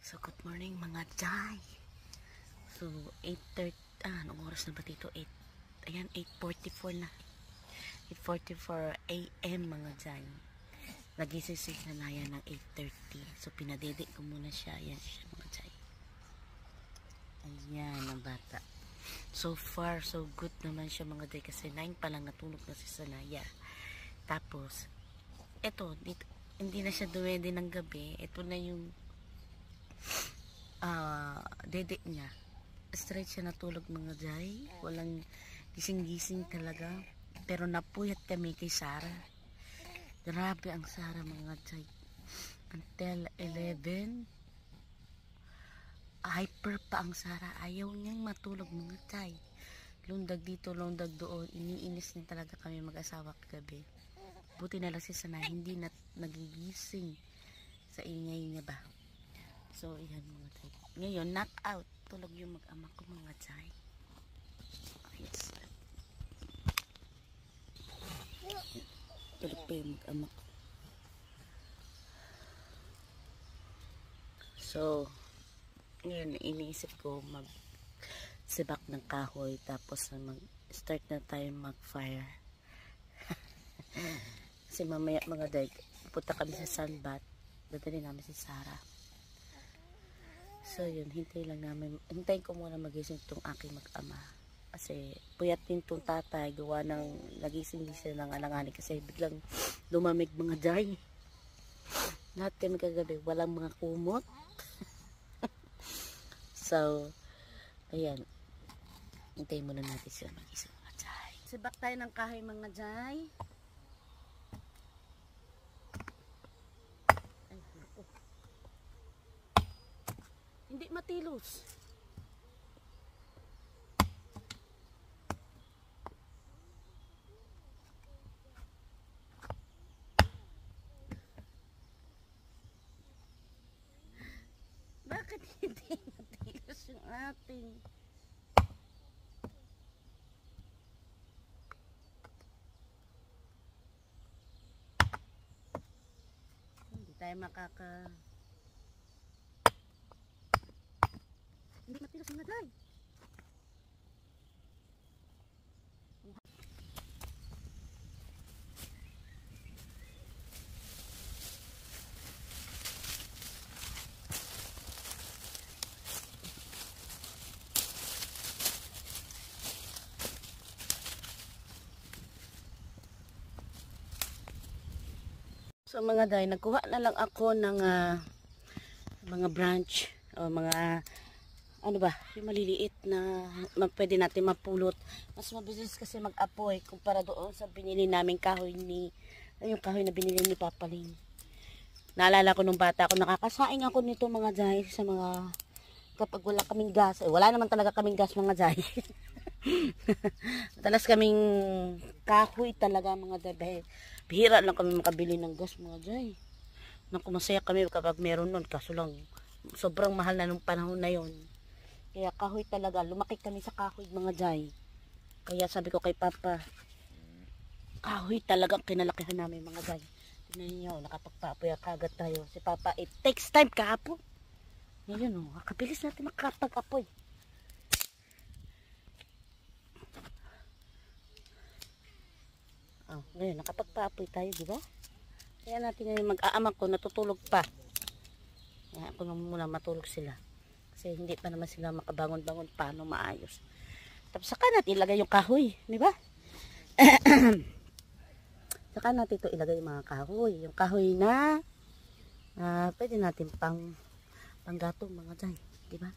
So, good morning mga Jai. So, 8:30, anong oras na ba dito? 8, ayan, 8:44 na. 8:44 a.m. mga Jai. Nagisisig na na yan ng 8:30. So, pinadede ko muna siya. Ayan siya mga Jai. Ayan, ang bata. So far, so good naman siya mga Jai. Kasi 9 pa lang natulog na si Sanaya. Tapos, eto, dito, hindi na siya dumede ng gabi. Ito na yung dede niya. Straight siya natulog mga Jai. Walang gising-gising talaga. Pero napuyat kami kay Sarah. Grabe ang Sarah mga Jai. Until 11, hyper pa ang Sarah. Ayaw niyang matulog mga Jai. Lundag dito, lundag doon. Iniinis niya talaga kami mag-asawa kagabi. Buti na lang si Sana hindi na nagigising sa ingay niya ba. So, yan mga Jai. Ngayon, knock out. Tulog yung mag-ama ko mga Jai. Yes. Tulog pa yung mag-ama ko. So, ngayon, iniisip ko mag-sibak ng kahoy. Tapos, mag-start na tayo mag-fire. Kasi mamaya mga Jai, pupunta kami sa sunbath. Dadali namin si Sarah. So yun, hintayin ko muna magising itong aking mag-ama. Kasi puyat din itong tatay, gawa ng nagising din siya ng alanganin kasi biglang lumamig mga Jai. Lahat kami kagabi, walang mga kumot. So, ayan. Hintayin muna natin siya magising mga Jai. Sibak tayo ng kahoy mga Jai. Hindi matilos. Bakit hindi matilos yung ating? Hindi tayo hindi matilos mga Jai. So mga Jai, nagkuha na lang ako ng mga branch o mga ano ba, yung maliliit na pwede natin mapulot. Mas mabilis kasi mag-apoy kumpara doon sa binili naming kahoy yung kahoy na binili ni Papa Ling. Naalala ko nung bata ako, nakakasaing ako nito mga Jai sa mga kapag wala kaming gas. Wala naman talaga kaming gas mga Jai. Madalas kaming kahoy talaga mga Jai. Bihira lang kami makabili ng gas mga Jai. Naku, masaya kami kapag meron nun. Kaso lang, sobrang mahal na nung panahon na yon. Kaya kahoy talaga. Lumaki kami sa kahoy mga Jai. Kaya sabi ko kay Papa, kahoy talagang kinalakihan namin mga Jai. Tignan niyo, nakapagpapoy kagad tayo. Si Papa, it takes time kahapon. Ngayon o, kabilis natin makapag-apoy. Oh, ngayon, nakapagpa-apoy tayo, di ba? Kaya natin ngayon mag-aamang ko, natutulog pa. Kaya ako naman muna matulog sila. Kasi hindi pa naman sila makabangon-bangon paano maayos. Tapos saka natin ilagay yung kahoy, di ba? Saka natin ito ilagay yung mga kahoy. Yung kahoy na pwede natin panggatong mga Jai, di ba?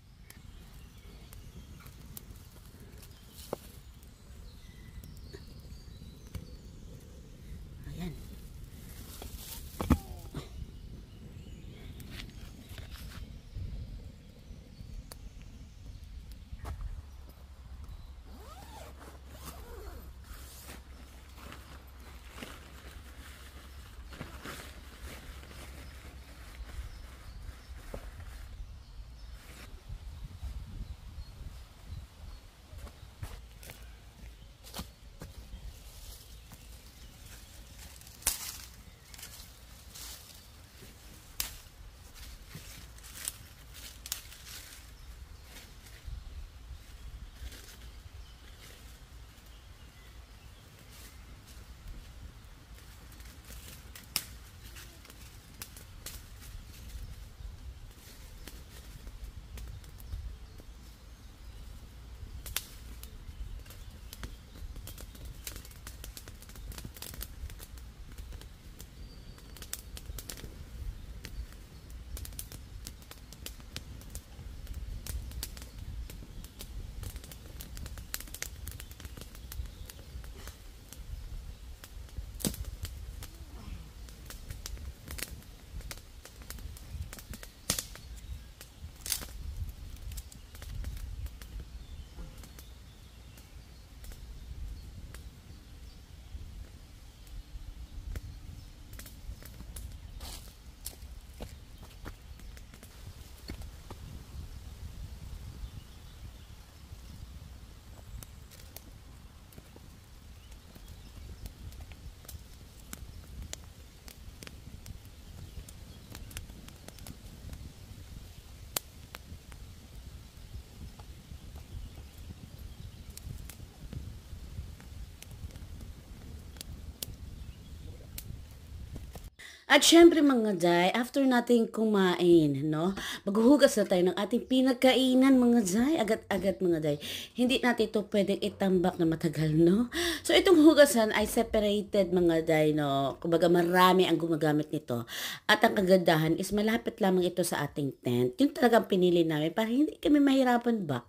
At syempre mga day, after nating kumain, no? Maghuhugas na tayo ng ating pinagkainan mga day, agad-agad mga day. Hindi natin ito pwedeng itambak na matagal, no? So itong hugasan ay separated mga day, no? Kumbaga marami ang gumagamit nito. At ang kagandahan is malapit lamang ito sa ating tent. Yung talagang pinili namin para hindi kami mahirapan ba?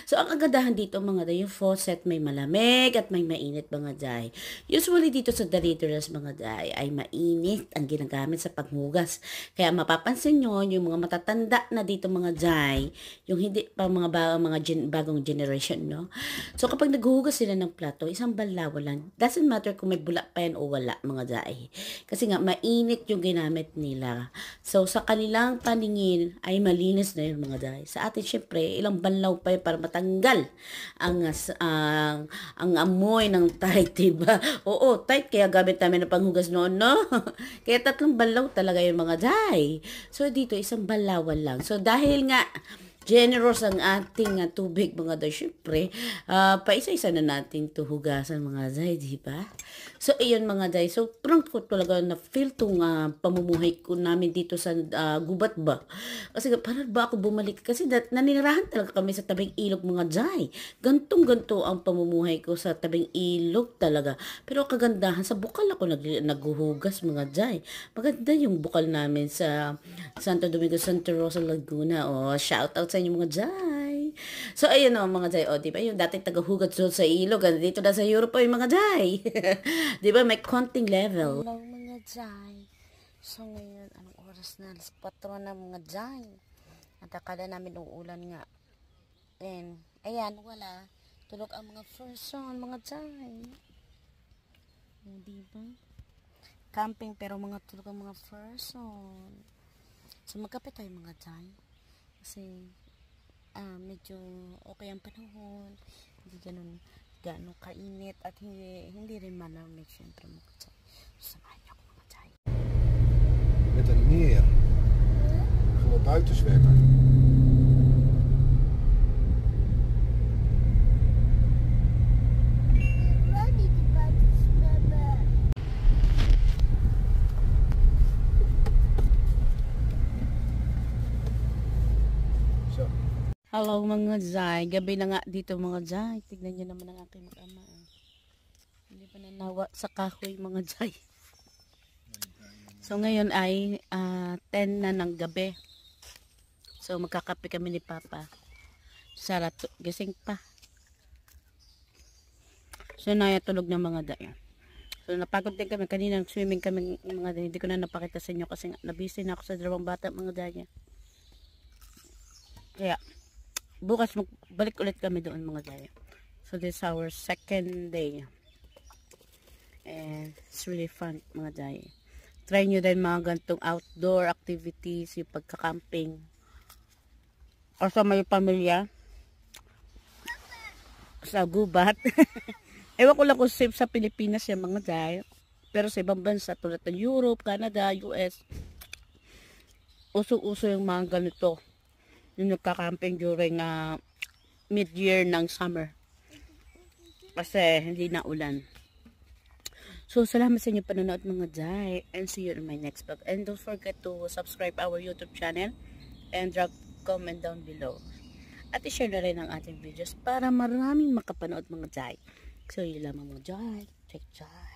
So ang kagandahan dito mga day, yung faucet may malamig at may mainit mga day. Usually dito sa Dalideras mga day ay mainit ang ginagamit sa paghugas. Kaya mapapansin nyo, yung mga matatanda na dito mga day, yung hindi pa bagong generation, no? So kapag naghuhugas sila ng plato, isang balawa lang. Doesn't matter kung may bula pa yan o wala mga day. Kasi nga, mainit yung ginamit nila. So sa kanilang paningin ay malinis na yun mga day. Sa atin syempre, ilang banlaw pa yun para matanggal ang amoy ng tight, diba? Oo, tight kaya gamit namin ng panghugas noon, no? Kaya 3 balaw talaga yung mga day. So dito isang balawan lang. So dahil nga generous ang ating tubig mga day, syempre, paisa-isa na natin to hugasan mga day, di ba? So, ayun mga day. So, parang ko talaga na-feel tong pamumuhay ko namin dito sa gubat ba? Kasi parang ba ako bumalik? Kasi naninirahan talaga kami sa tabing ilog mga day. Gantong-ganto ang pamumuhay ko sa tabing ilog talaga. Pero kagandahan, sa bukal ako naghuhugas mga day. Maganda yung bukal namin sa Santo Domingo, Santa Rosa, Laguna. Oh, shout out sa inyo mga jay. So, ayun o, mga jay. O, diba, yung dating tagahugat doon sa ilog, dito na sa Europe yung mga jay. Diba, may konting level. Hello, mga jay. So, ngayon, anong oras na? Alas 4 na mga jay. At akala namin uulan nga. And, ayan, wala. Tulog ang mga person, mga jay. O, diba? Camping, pero mga tulog ang mga person. So, magkape tayo mga jay. Kasi medyo okay ang panahon, hindi ganun kainit at hindi rin malamig syempre mga chay. Samahan niyo ako mga chay. Met een meer. Gewoon buiten zwemmen. Hello mga jay, gabi na nga dito mga jay. Tignan nyo naman ang aking mag-ama. Hindi pa nanawa sa kahoy mga jay. So ngayon ay 10 na ng gabi. So magkakape kami ni Papa. Sarap, gising pa. So tulog ng mga jay. So napagod din kami kanina, swimming kami mga jay. Hindi ko na napakita sa inyo kasi nabisi na ako sa 2 bata mga jay. Kaya bukas balik ulit kami doon mga jay. So this is our second day. And it's really fun mga jay. Try nyo din mga gantong outdoor activities, yung pagka-camping. O sa may pamilya. Sa gubat. Ewan ko lang kung safe sa Pilipinas yung mga jay. Pero sa ibang bansa tulad ng Europe, Canada, US, uso-uso yung mga ganito. Yung nagka-camping during mid-year ng summer. Kasi hindi na ulan. So, salamat sa inyo panonood mga jay. And see you in my next vlog. And don't forget to subscribe our YouTube channel. And drop comment down below. At i-share na rin ang ating videos para maraming makapanood mga jay. So, yun lamang mga jay. Check jay.